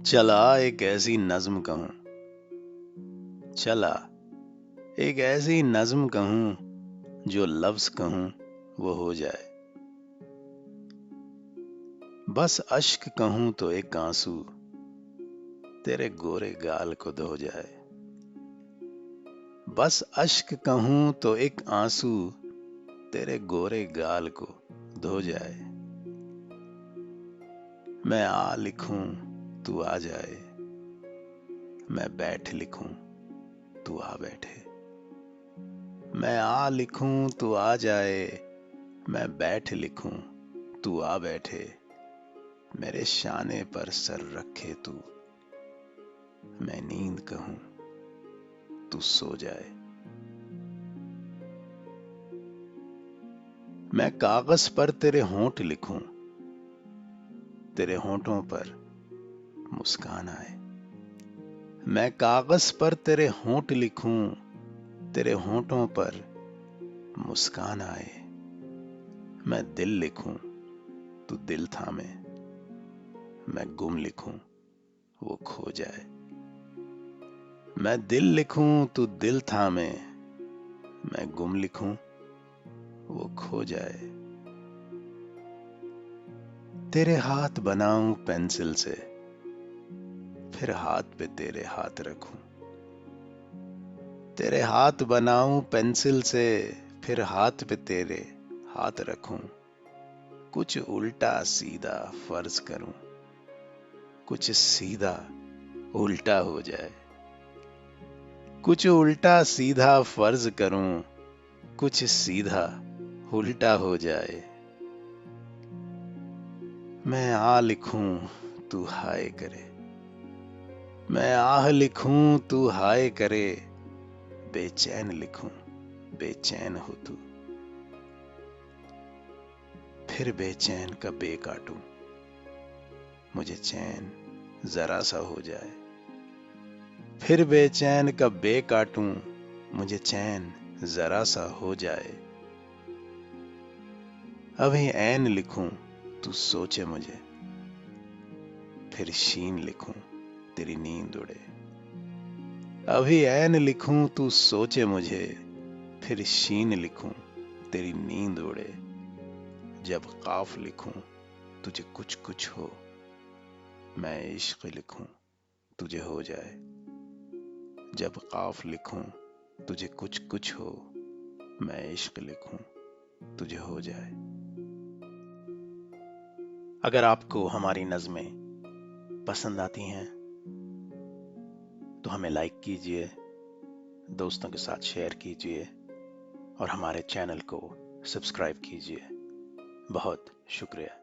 चला एक ऐसी नज्म कहूं, चला एक ऐसी नज्म कहूं, जो लफ्ज कहूं वो हो जाए। बस अश्क कहूं तो एक आंसू तेरे गोरे गाल को धो जाए। बस अश्क कहूं तो एक आंसू तेरे गोरे गाल को धो जाए। मैं आ लिखूं तू आ जाए, मैं बैठ लिखूं तू आ बैठे। मैं आ लिखूं तू आ जाए, मैं बैठ लिखूं तू आ बैठे। मेरे शाने पर सर रखे तू, मैं नींद कहूं तू सो जाए। मैं कागज पर तेरे होंठ लिखूं, तेरे होंठों पर मुस्कान आए। मैं कागज पर तेरे होंठ लिखूं, तेरे होंठों पर मुस्कान आए। मैं दिल लिखूं तू दिल थामे, मैं गुम लिखूं वो खो जाए। मैं दिल लिखूं तू दिल थामे, मैं गुम लिखूं वो खो जाए। तेरे हाथ बनाऊं पेंसिल से, फिर हाथ पे तेरे हाथ रखूं। तेरे हाथ बनाऊं पेंसिल से, फिर हाथ पे तेरे हाथ रखूं। कुछ उल्टा सीधा फर्ज करूं, कुछ सीधा उल्टा हो जाए। कुछ उल्टा सीधा फर्ज करूं, कुछ सीधा उल्टा हो जाए। मैं आ लिखूं तू हाय करे, मैं आह लिखूं तू हाय करे। बेचैन लिखूं बेचैन हो तू, फिर बेचैन का बे काटूं, मुझे चैन जरा सा हो जाए। फिर बेचैन का बे काटूं, मुझे चैन जरा सा हो जाए। अभी ऐन लिखूं तू सोचे मुझे, फिर शीन लिखूं तेरी नींद उड़े। अभी ऐन लिखूं तू सोचे मुझे, फिर शीन लिखूं तेरी नींद उड़े। जब काफ लिखूं तुझे कुछ कुछ हो, मैं इश्क लिखूं तुझे हो जाए। जब काफ लिखूं तुझे कुछ कुछ हो, मैं इश्क लिखूं तुझे हो जाए। अगर आपको हमारी नज़में पसंद आती हैं तो हमें लाइक कीजिए, दोस्तों के साथ शेयर कीजिए और हमारे चैनल को सब्सक्राइब कीजिए। बहुत शुक्रिया।